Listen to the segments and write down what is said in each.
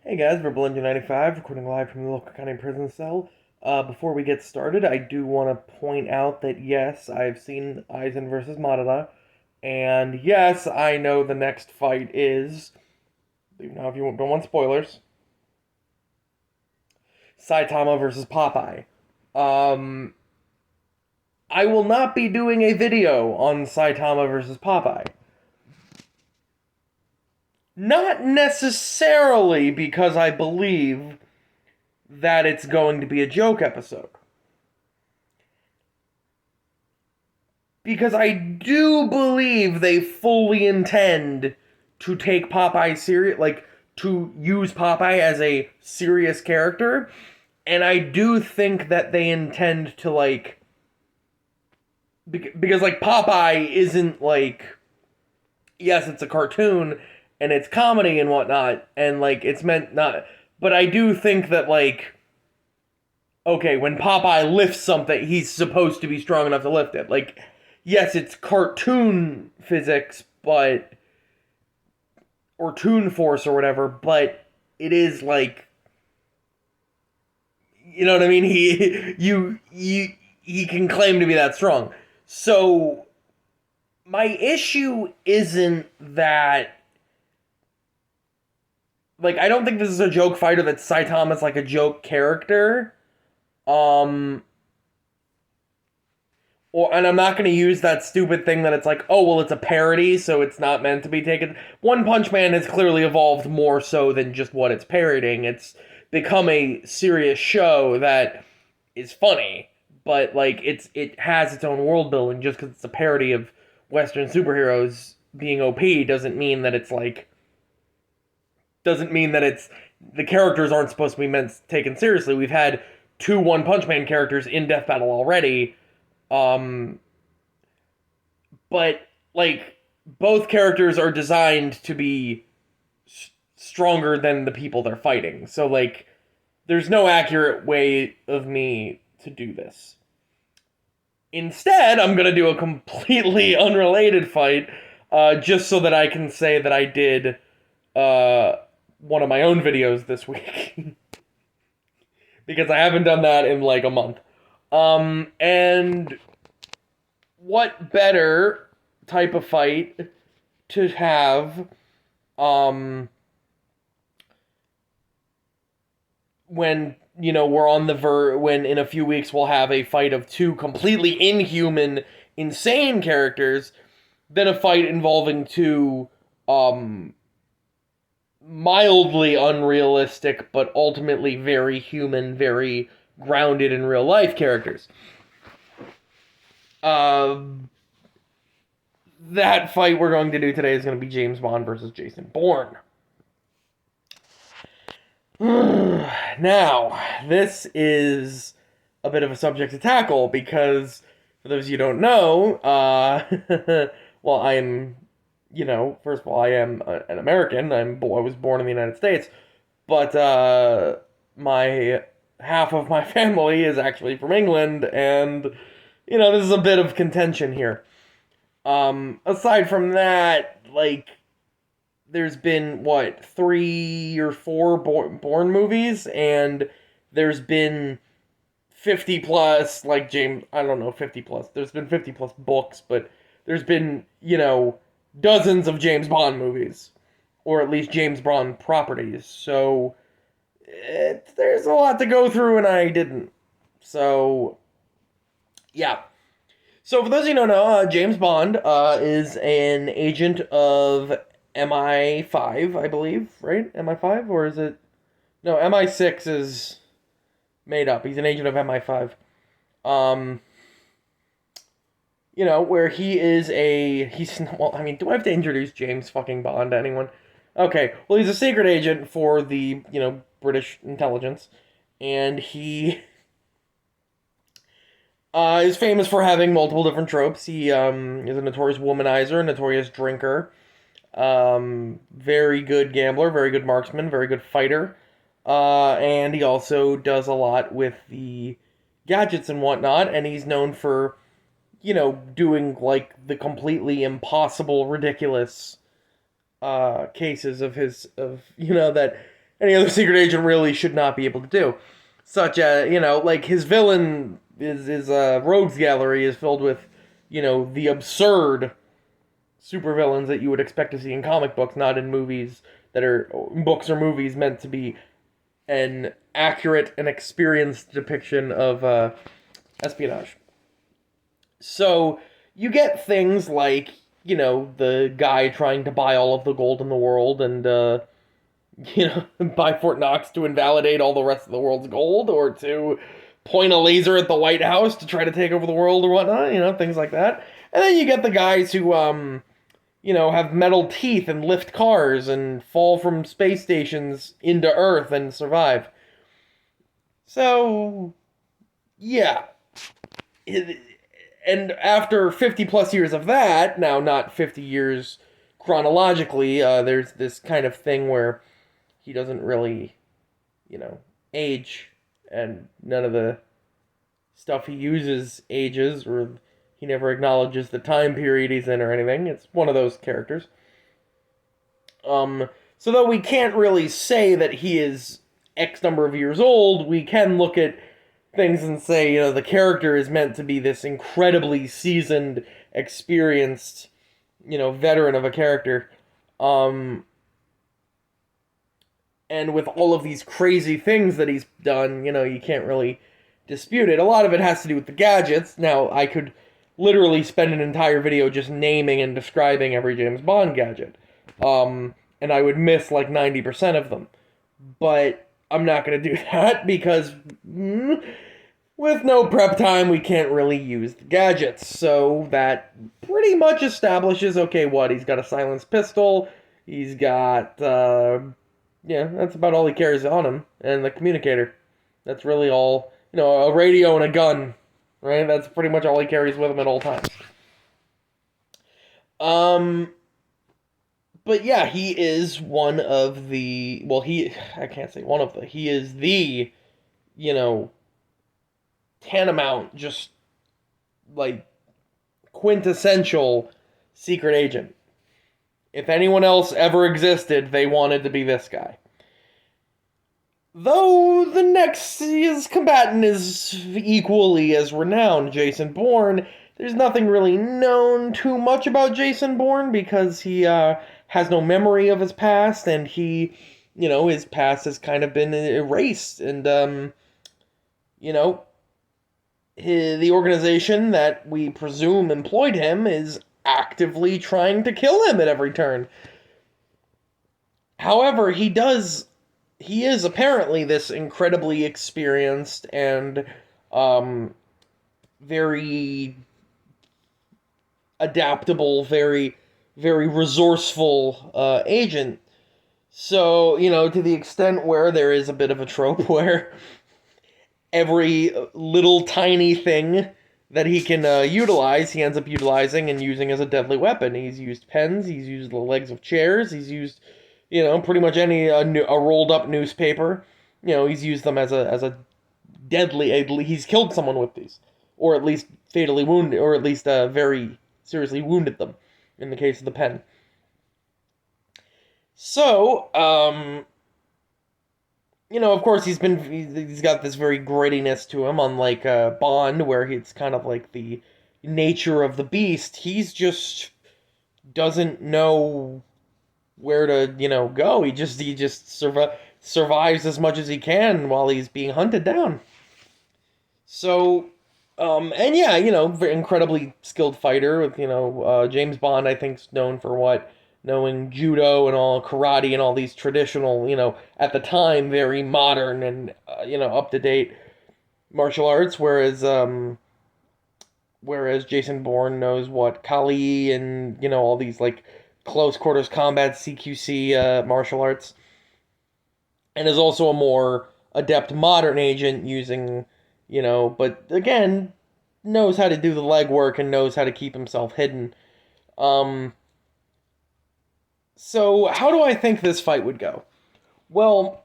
Hey guys, we're Belinda95, recording live from the local county prison cell. Before we get started, I do want to point out that yes, I've seen Aizen versus Madara, and yes, I know the next fight is, now if you don't want spoilers, Saitama versus Popeye. Um, I will not be doing a video on Saitama versus Popeye. Not necessarily because I believe that it's going to be a joke episode. Because I do believe they fully intend to take Popeye serious, like to use Popeye as a serious character, and I do think that they intend to because like Popeye isn't like, yes, it's a cartoon and it's comedy and whatnot, and like it's meant not, but I do think that like, okay, when Popeye lifts something, he's supposed to be strong enough to lift it. Like, yes, it's cartoon physics, but or Toon Force or whatever, but it is like, you know what I mean? He can claim to be that strong. So my issue isn't that, like, I don't think this is a joke fighter, that Saitama's like a joke character. Um and I'm not going to use that stupid thing that it's like, oh, well, it's a parody, so it's not meant to be taken. One Punch Man has clearly evolved more so than just what it's parodying. It's become a serious show that is funny, but like it has its own world building. Just because it's a parody of Western superheroes being OP doesn't mean that it's the characters aren't supposed to be meant taken seriously. We've had two One Punch Man characters in Death Battle already. Um, but like both characters are designed to be stronger than the people they're fighting. So like there's no accurate way of me to do this. Instead, I'm going to do a completely unrelated fight just so that I can say that I did uh, one of my own videos this week. Because I haven't done that in like a month. And what better type of fight to have when we're on the when in a few weeks we'll have a fight of two completely inhuman, insane characters, than a fight involving two mildly unrealistic but ultimately very human, very grounded in real life characters. That fight we're going to do today is going to be James Bond versus Jason Bourne. Now, this is a bit of a subject to tackle because, for those of you who don't know, well, I'm, first of all, I am an American. I was born in the United States, but my half of my family is actually from England, and this is a bit of contention here. Aside from that, like, there's been, what, 3 or 4 Bourne movies, and there's been 50 plus, like, I don't know, 50 plus. There's been 50 plus books, but there's been, dozens of James Bond movies, or at least James Bond properties, so there's a lot to go through, and I didn't. So, yeah. So, for those of you who don't know, James Bond is an agent of MI5, I believe, right? MI5? Or is it... No, MI6 is made up. He's an agent of MI5. Where he is well, I mean, do I have to introduce James fucking Bond to anyone? Okay, well, he's a secret agent for the, British intelligence. And he is famous for having multiple different tropes. He is a notorious womanizer, a notorious drinker, very good gambler, very good marksman, very good fighter, and he also does a lot with the gadgets and whatnot, and he's known for, doing, like, the completely impossible, ridiculous, cases of that any other secret agent really should not be able to do. Such as, like his villain is rogues gallery is filled with, the absurd supervillains that you would expect to see in comic books, not in movies that are books or movies meant to be an accurate and experienced depiction of espionage. So you get things like, the guy trying to buy all of the gold in the world and, buy Fort Knox to invalidate all the rest of the world's gold, or to point a laser at the White House to try to take over the world or whatnot, things like that. And then you get the guys who, have metal teeth and lift cars and fall from space stations into Earth and survive. So, yeah. And after 50 plus years of that, now not 50 years chronologically, there's this kind of thing where he doesn't really, age, and none of the stuff he uses ages, or he never acknowledges the time period he's in or anything. It's one of those characters. So though we can't really say that he is X number of years old, we can look at things and say, the character is meant to be this incredibly seasoned, experienced, veteran of a character. And with all of these crazy things that he's done, you can't really dispute it. A lot of it has to do with the gadgets. Now, I could literally spend an entire video just naming and describing every James Bond gadget. And I would miss like 90% of them. But I'm not going to do that because with no prep time, we can't really use the gadgets. So that pretty much establishes, okay, what? He's got a silenced pistol. He's got, that's about all he carries on him. And the communicator. That's really all, a radio and a gun. Right? That's pretty much all he carries with him at all times. But yeah, he is one of the, I can't say one of the, he is the, tantamount, just, like, quintessential secret agent. If anyone else ever existed, they wanted to be this guy. Though the next combatant is equally as renowned, Jason Bourne, there's nothing really known too much about Jason Bourne because he has no memory of his past, and his past has kind of been erased. And, the organization that we presume employed him is actively trying to kill him at every turn. However, he is apparently this incredibly experienced and very adaptable, very, very resourceful agent. So, to the extent where there is a bit of a trope where every little tiny thing that he can utilize, he ends up utilizing and using as a deadly weapon. He's used pens, he's used the legs of chairs, he's used, pretty much any a rolled up newspaper. He's used them as a deadly. He's killed someone with these, or at least fatally wounded, or at least very seriously wounded them, in the case of the pen. So, of course, he's got this very grittiness to him, unlike Bond, where it's kind of like the nature of the beast. He's just doesn't know where to, go. He just survives as much as he can while he's being hunted down. So, and yeah, very incredibly skilled fighter with, James Bond, I think, is known for what? Knowing judo and all, karate and all these traditional, at the time, very modern and, up-to-date martial arts, whereas Jason Bourne knows what? Kali and, all these, like, close quarters combat, CQC martial arts, and is also a more adept modern agent using, but again, knows how to do the legwork and knows how to keep himself hidden. So how do I think this fight would go? Well,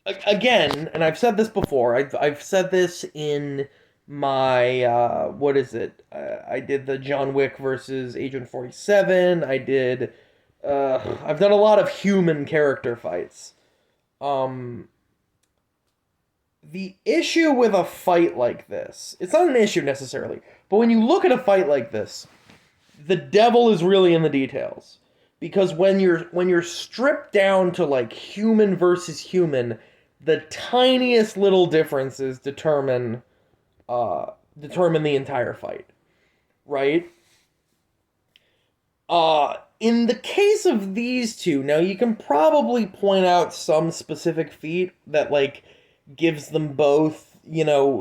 again, and I've said this before, I've said this in my, I did the John Wick versus Agent 47, I've done a lot of human character fights. Um, the issue with a fight like this, it's not an issue necessarily, but when you look at a fight like this, the devil is really in the details. Because when you're stripped down to like human versus human, the tiniest little differences determine the entire fight, right? In the case of these two, now you can probably point out some specific feat that like gives them both,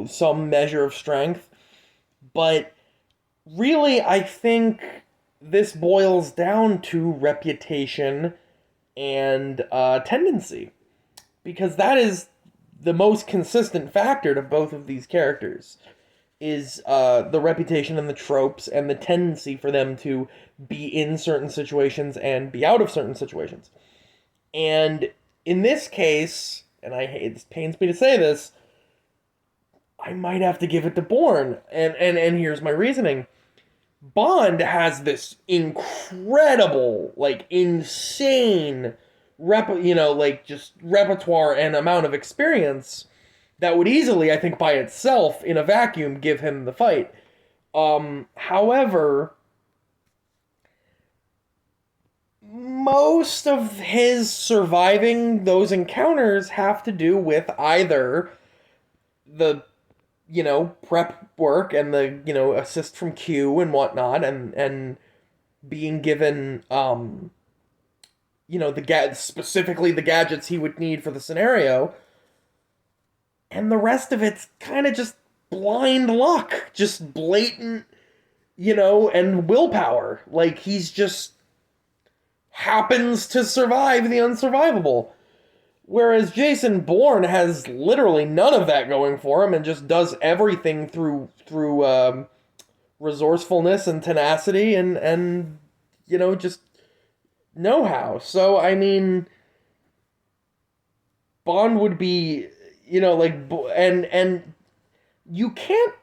some measure of strength, but really I think this boils down to reputation and tendency, because that is the most consistent factor to both of these characters is the reputation and the tropes and the tendency for them to be in certain situations and be out of certain situations. And in this case, and I hate this, pains me to say this, I might have to give it to Bourne. And here's my reasoning. Bond has this incredible, like insane just repertoire and amount of experience that would easily, I think, by itself, in a vacuum, give him the fight. However, most of his surviving those encounters have to do with either the, prep work and the, assist from Q and whatnot, and being given, specifically the gadgets he would need for the scenario, and the rest of it's kind of just blind luck, just blatant, and willpower. Like, he's just happens to survive the unsurvivable. Whereas Jason Bourne has literally none of that going for him and just does everything through resourcefulness and tenacity and just know-how. So, I mean, Bond would be, and you can't,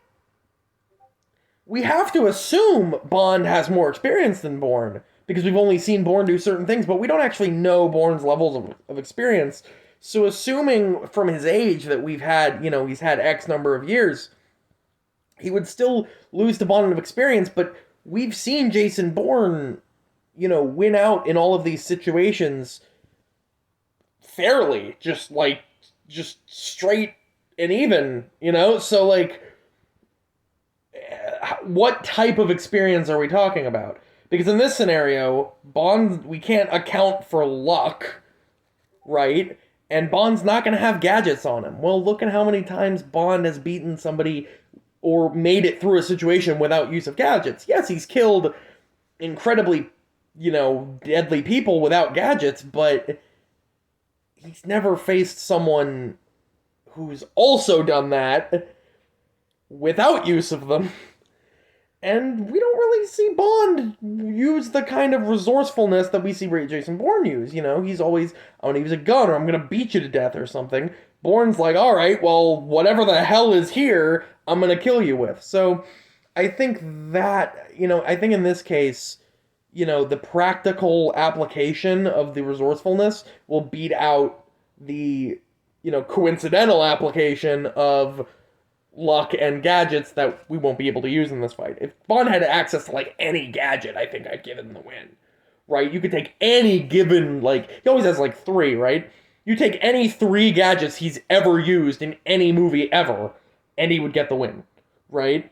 we have to assume Bond has more experience than Bourne, because we've only seen Bourne do certain things, but we don't actually know Bourne's levels of experience. So assuming from his age that we've had, he's had X number of years, he would still lose to Bond of experience, but we've seen Jason Bourne, win out in all of these situations fairly, just straight and even, so like, what type of experience are we talking about? Because in this scenario, Bond, we can't account for luck, right? And Bond's not going to have gadgets on him. Well, look at how many times Bond has beaten somebody or made it through a situation without use of gadgets. Yes, he's killed incredibly, deadly people without gadgets, but he's never faced someone who's also done that without use of them. And we don't really see Bond use the kind of resourcefulness that we see Jason Bourne use. He's always, I'm going to use a gun or I'm going to beat you to death or something. Bourne's like, all right, well, whatever the hell is here, I'm going to kill you with. So I think that, I think in this case, the practical application of the resourcefulness will beat out the, coincidental application of luck and gadgets that we won't be able to use in this fight. If Bond had access to, like, any gadget, I think I'd give him the win. Right? You could take any given, like, he always has, like, 3, right? You take any 3 gadgets he's ever used in any movie ever, and he would get the win. Right?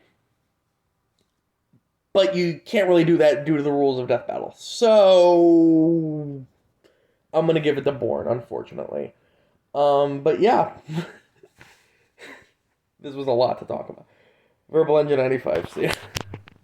But you can't really do that due to the rules of Death Battle. So I'm gonna give it to Bourne, unfortunately. But yeah. This was a lot to talk about. Verbal Engine 95, see ya.